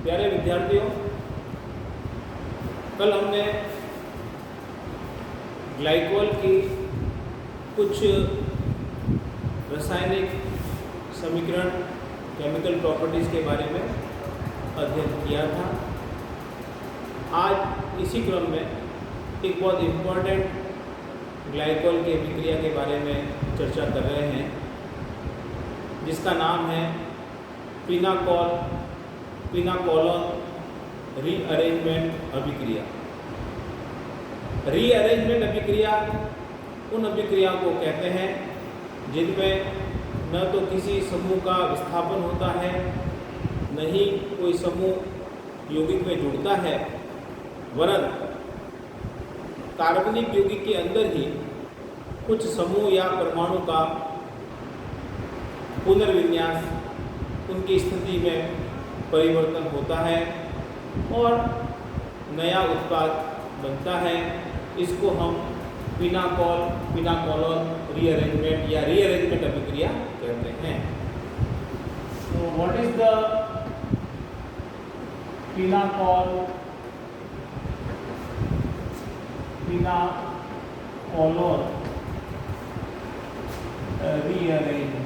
प्यारे विद्यार्थियों, कल हमने ग्लाइकोल की कुछ रासायनिक समीकरण केमिकल प्रॉपर्टीज़ के बारे में अध्ययन किया था। आज इसी क्रम में एक बहुत इम्पोर्टेंट ग्लाइकोल की अभिक्रिया के बारे में चर्चा कर रहे हैं, जिसका नाम है फिनाकोलोन रीअरेंजमेंट अभिक्रिया। रीअरेंजमेंट अभिक्रिया उन अभिक्रियाओं को कहते हैं जिनमें न तो किसी समूह का विस्थापन होता है, न ही कोई समूह यौगिक में जुड़ता है, वरन कार्बनिक यौगिक के अंदर ही कुछ समूह या परमाणु का पुनर्विन्यास, उनकी स्थिति में परिवर्तन होता है और नया उत्पाद बनता है। इसको हम फिनाकोलोन रीअरेंजमेंट या रीअरेंजमेंट अभिक्रिया कहते हैं। तो व्हाट इज द फिनाकोलोन रीअरेंजमेंट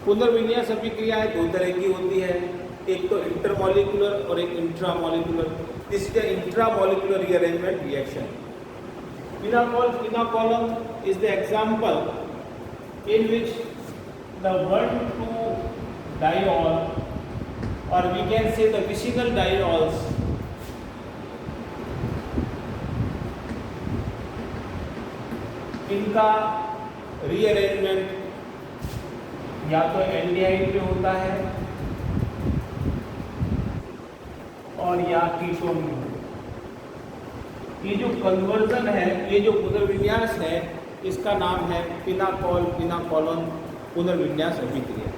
पुनर्विन्यास अभिक्रिया दो तरह की होती है, एक तो इंटरमॉलिक्यूलर और एक intramolecular. This is the intramolecular rearrangement reaction. Pinacolone is the example in which the 1,2 diol, or we can say the vicinal diols, इनका रीअरेंजमेंट या तो एल्डिहाइड में होता है और या कीटोन में होता है। ये जो कन्वर्जन है, ये जो पुनर्विन्यास है, इसका नाम है फिनाकोलोन पुनर्विन्यास अभिक्रिया।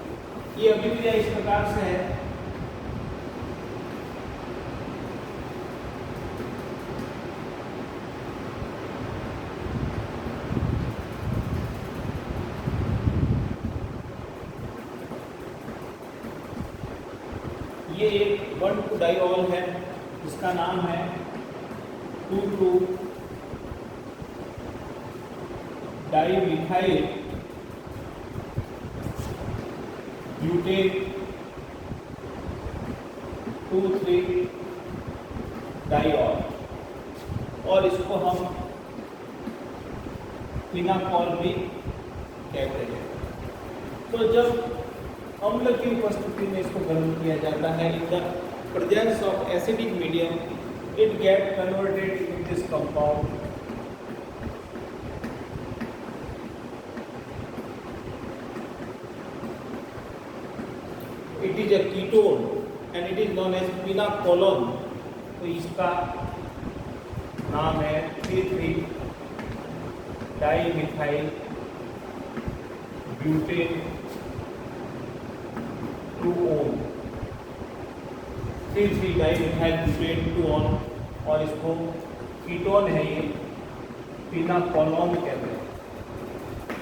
ये अभिक्रिया इस प्रकार से है, ये एक 1,2 डाइऑल है, जिसका नाम है 2,2 डाइमिथाइल ब्यूटेन 2,3 डाइऑल, और इसको हम फिनाकोल भी कहते हैं। तो जब अम्ल की उपस्थिति में इसको गर्म किया जाता है, in the presence of acidic medium, it get converted in this compound it is a ketone and it is known as pinacolone. तो इसका नाम है 3,3 dimethyl butane 2-on, 3,3 dimethyl butane 2-on, और इसको कीटोन है, ये फिनाकोलोन कहते हैं।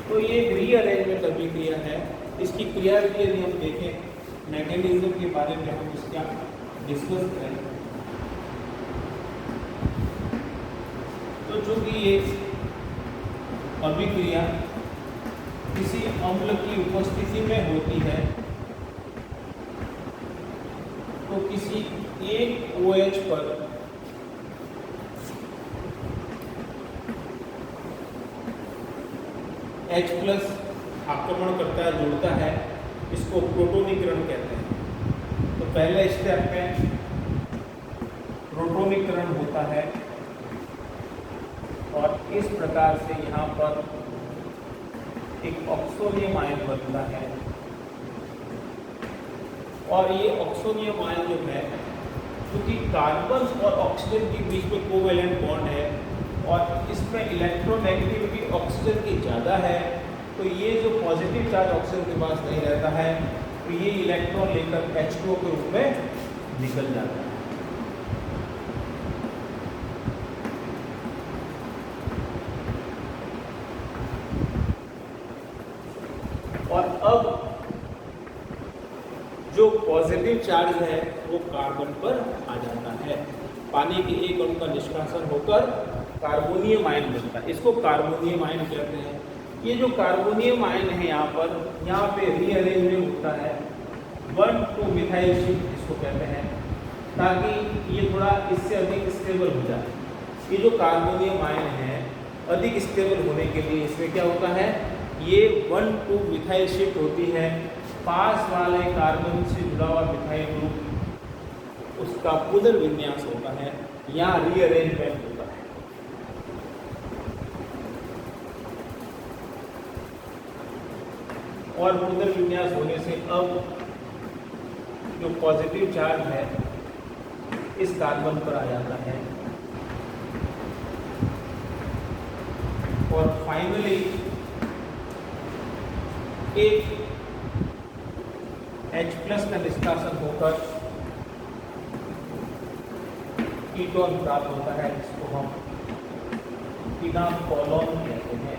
तो ये एक रीअरेंजमेंट अभिक्रिया है। इसकी क्रिया भी यदि हम देखें, मैकेनिज्म के बारे में हम इसका डिस्कस करें, तो चूंकि ये अभिक्रिया किसी अम्ल की उपस्थिति में होती है, तो किसी एक OH पर H+ आक्रमण करता है, जुड़ता है, इसको प्रोटोनीकरण कहते हैं। तो पहले स्टेप में प्रोटोनीकरण होता है और इस प्रकार से यहाँ पर एक ऑक्सोनियम आयन बनता है, और ये ऑक्सोनियम आयन जो है, क्योंकि कार्बन और ऑक्सीजन के बीच में कोवेलेंट बॉन्ड है और इसमें इलेक्ट्रोनेगेटिविटी ऑक्सीजन की ज़्यादा है, तो ये जो पॉजिटिव चार्ज ऑक्सीजन के पास नहीं रहता है, तो ये इलेक्ट्रॉन लेकर H2O के रूप में निकल जाता है। और अब जो पॉजिटिव चार्ज है वो कार्बन पर आ जाता है। पानी के एक अणु का निष्कासन होकर कार्बोनियम आयन बनता है, इसको कार्बोनियम आयन कहते हैं। ये जो कार्बोनियम आयन है यहाँ पे रीअरेंजमेंट होता है 1,2 मिथाइल शिफ्ट इसको कहते हैं, ताकि ये थोड़ा इससे अधिक स्टेबल हो जाए। ये जो कार्बोनियम आयन है अधिक स्टेबल होने के लिए इसमें क्या होता है, ये 1,2 मिथाइल शिफ्ट होती है, पास वाले कार्बन से जुड़ा हुआ मिथाइल ग्रुप उसका पुनर्विन्यास होता है, यहाँ रीअरेंजमेंट होता है। और पुनर्विन्यास होने से अब जो पॉजिटिव चार्ज है इस कार्बन पर आ जाता है और फाइनली एक H+ का निष्कासन होकर कीटोन प्राप्त होता है, जिसको हम फिनाकोलोन कहते हैं।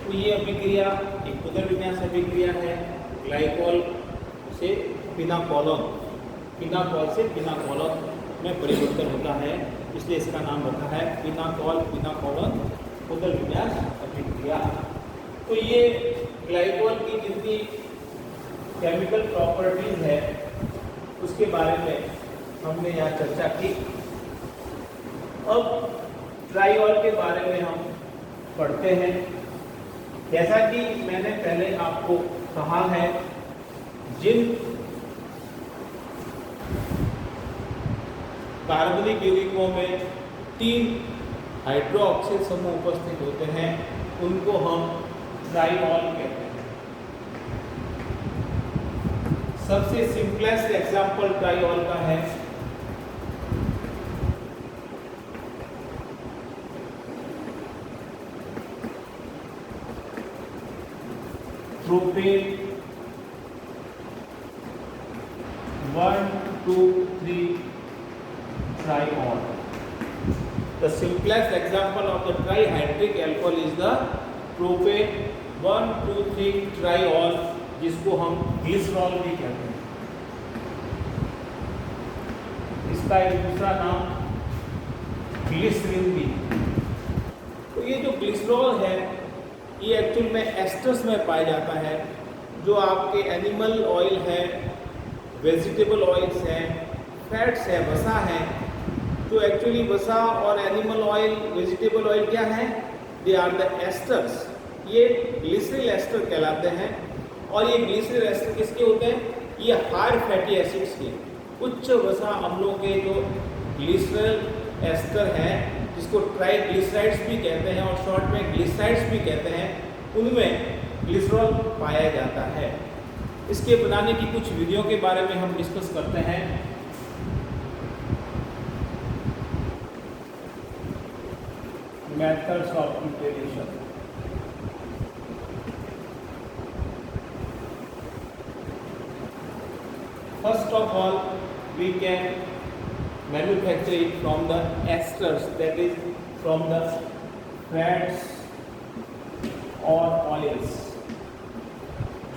तो ये अभिक्रिया एक पुनर्विन्यास अभिक्रिया है, ग्लाइकोल से फिनाकोलोन, फिनाकोल से फिनाकोलोन में परिवर्तन होता है, इसलिए इसका नाम रखा है फिनाकोल फिनाकोलोन पुनर्विन्यास अभिक्रिया। तो ये ग्लाइकोल की जितनी केमिकल प्रॉपर्टीज है उसके बारे में हमने यहाँ चर्चा की। अब ट्राइऑल के बारे में हम पढ़ते हैं। जैसा कि मैंने पहले आपको कहा है, जिन कार्बनिक यौगिकों में 3 हाइड्रोक्सिल समूह उपस्थित होते हैं उनको हम ट्राइऑल कहते हैं। सबसे सिंपलेस्ट एग्जाम्पल ट्राइऑल का है propane 1, 2, 3 triol. The simplest example of the trihydric alcohol is the propane 1, 2, 3 triol, जिसको हम ग्लिसरॉल भी कहते हैं। इसका एक दूसरा नाम ग्लिसरीन भी। तो ये जो ग्लिसरॉल है ये एक्चुअल में एस्टर्स में पाया जाता है, जो आपके एनिमल ऑयल है, वेजिटेबल ऑयल्स हैं, फैट्स है, वसा है। तो एक्चुअली वसा और एनिमल ऑयल, वेजिटेबल ऑयल क्या है, दे आर द एस्टर्स। ये ग्लिसरॉल एस्टर कहलाते हैं। और ये ग्लिसरॉल एस्टर किसके होते हैं, ये हाई फैटी एसिड्स के, उच्च वसा अम्लों के जो ग्लिसरॉल एस्टर हैं, जिसको ट्राइग्लिसराइड्स भी कहते हैं और शॉर्ट में ग्लिसराइड्स भी कहते हैं, उनमें ग्लिसरॉल पाया जाता है। इसके बनाने की कुछ विधियों के बारे में हम डिस्कस करते हैं। Methods of preparation. First of all, we can manufacture it from the esters, that is from the fats or oils.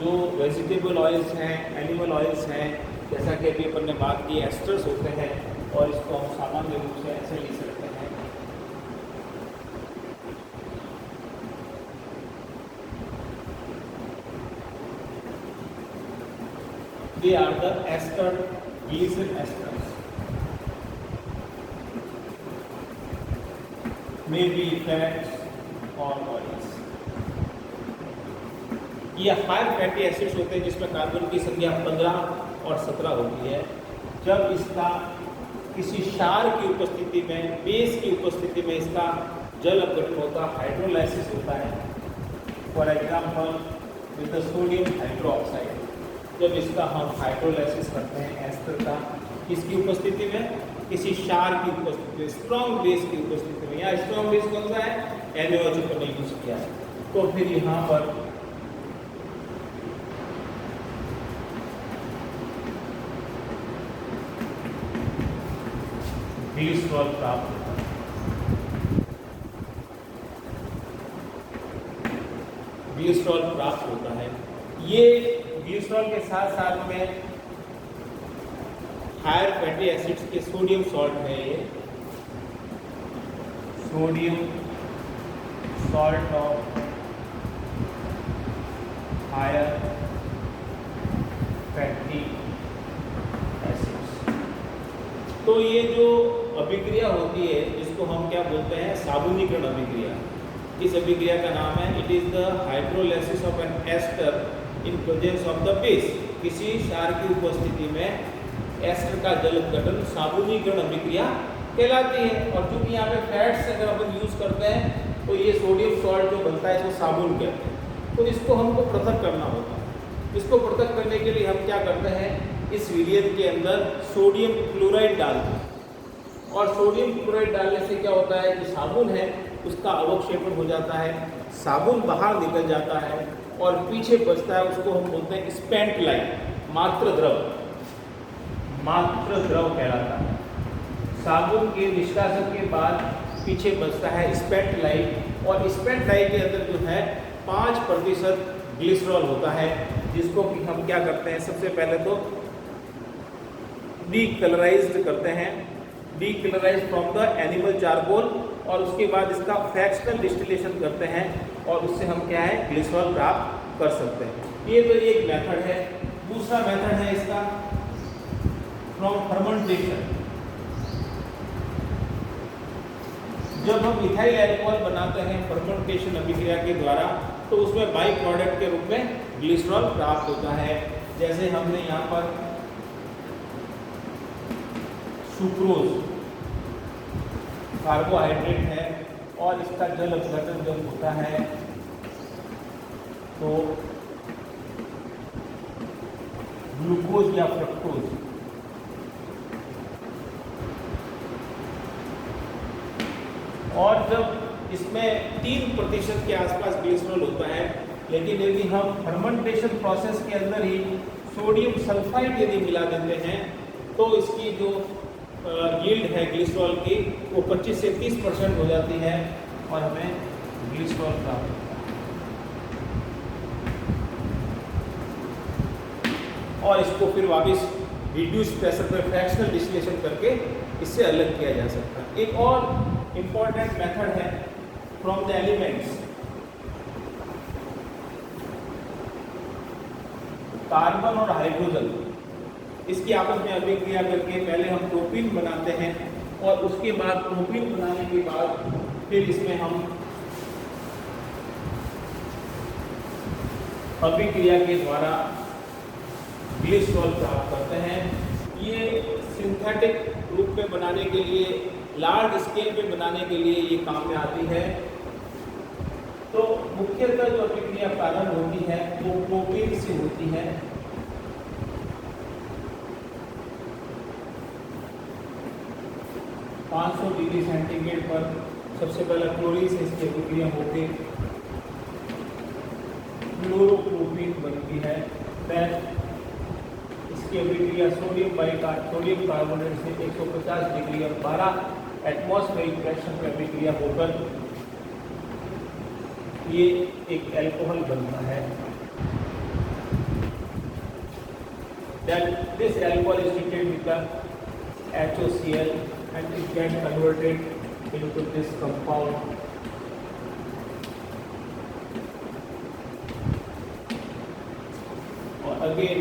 जो वेजिटेबल ऑयल्स हैं, एनिमल ऑयल्स हैं, जैसा कि अभी अपन ने बात की, एस्टर्स होते हैं और इसको हम सामान्य रूप से ऐसे लिख सकते हैं। They are the ester, glycerol esters. May be fats or oils. ये हाई फैटी एसिड्स होते हैं जिसमें कार्बन की संख्या 15 और 17 होती है। जब इसका किसी क्षार की उपस्थिति में, बेस की उपस्थिति में इसका जल अपघटन होता, हाइड्रोलाइसिस होता है। For example with the sodium hydroxide, जब इसका हम हाइड्रोलाइसिस करते हैं एस्टर का, किसकी उपस्थिति में, किसी क्षार की उपस्थिति में, स्ट्रॉन्ग बेस की उपस्थिति में। यहाँ स्ट्रॉन्ग बेस कौन सा है, NaOH ऊपर नहीं यूज किया है। तो फिर यहाँ पर ग्लिसरॉल प्राप्त होता है। ग्लिसरॉल प्राप्त होता है ये ग्लिसरॉल के साथ साथ में हायर फैटी एसिड्स के सोडियम सॉल्ट है, ये sodium salt of higher fatty acids. तो ये जो अभिक्रिया होती है जिसको हम क्या बोलते हैं, साबुनीकरण अभिक्रिया। इस अभिक्रिया का नाम है, it is the hydrolysis of an ester in presence of the base. किसी क्षार की उपस्थिति में एस्टर का जल अपघटन साबुनीकरण अभिक्रिया कहलाती है। और चूंकि यहाँ पे फैट्स अगर अपन यूज करते हैं तो ये सोडियम सॉल्ट जो बनता है इसको साबुन कहते हैं। तो इसको हमको पृथक करना होता है। इसको पृथक करने के लिए हम क्या करते हैं, इस विलयन के अंदर सोडियम क्लोराइड डालते हैं। और सोडियम क्लोराइड डालने से क्या होता है, जो साबुन है उसका अवक्षेपण हो जाता है, साबुन बाहर निकल जाता है और पीछे बचता है, उसको हम बोलते हैं स्पेंट लाइन, मात्र द्रव कहलाता है। साबुन के निष्कासन के बाद पीछे बचता है स्पेंट लाइन, और स्पेंट लाइन के अंदर जो है 5% ग्लिसरॉल होता है, जिसको कि हम क्या करते हैं, सबसे पहले तो डीकलराइज्ड करते हैं, डीकलराइज्ड फ्रॉम द एनिमल चारकोल, और उसके बाद इसका फ्रैक्शनल डिस्टिलेशन करते हैं और उससे हम क्या है, ग्लिसरॉल प्राप्त कर सकते हैं। ये तो एक मेथड है। दूसरा मेथड है इसका फ्रॉम फर्मेंटेशन। जब हम इथाइल अल्कोहल बनाते हैं फर्मेंटेशन अभिक्रिया के द्वारा, तो उसमें बाई प्रोडक्ट के रूप में ग्लिसरॉल प्राप्त होता है। जैसे हमने यहाँ पर सुक्रोज कार्बोहाइड्रेट है और इसका जल अपघटन जब होता है तो ग्लूकोज या फ्रक्टोज, और जब इसमें 3% के आसपास ग्लिसरॉल होता है, लेकिन यदि हम फर्मेंटेशन प्रोसेस के अंदर ही सोडियम सल्फाइड यदि मिला देते हैं तो इसकी जो यील्ड है ग्लिसरॉल की वो 25 से 30% हो जाती है और हमें ग्लिसरॉल प्राप्त होता है। और इसको फिर वापस रिड्यूस प्रेशर पर फ्रैक्शनल डिस्टिलेशन करके इससे अलग किया जा सकता है। एक और इम्पॉर्टेंट मेथड है फ्रॉम द एलिमेंट्स। कार्बन और हाइड्रोजन, इसकी आपस में अभिक्रिया करके पहले हम प्रोपीन बनाते हैं और उसके बाद प्रोपीन बनाने के बाद फिर इसमें हम अभिक्रिया के द्वारा ग्लिसरॉल प्राप्त करते हैं। ये सिंथेटिक रूप में बनाने के लिए, लार्ज स्केल पे बनाने के लिए ये काम में आती है। तो मुख्यतः जो अभिक्रिया प्रारंभ होती है वो प्रोपीन से होती है। (500 डिग्री सेंटीग्रेड पर सबसे पहले क्लोरीन से इसकी अभिक्रिया होकर फ्लोरोप्रोपीन बनती है। फिर इसकी अभिक्रिया सोडियम कार्बोनेट से 150 डिग्री और 12 एटमॉस्फेरिक प्रेशर पर अभिक्रिया होकर ये एक अल्कोहल बनता है। Then this alcohol is treated with the HOCl and it gets converted into this compound. Or again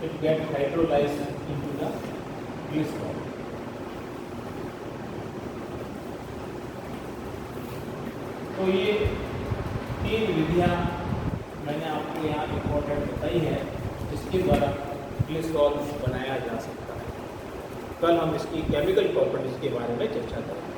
it gets hydrolyzed into the glycerol. तो ये 3 विधियाँ मैंने आपको यहाँ इम्पोर्टेंट बताई है जिसके द्वारा ग्लिसरॉल बनाया जा सकता है। कल हम इसकी केमिकल प्रॉपर्टीज के बारे में चर्चा करेंगे।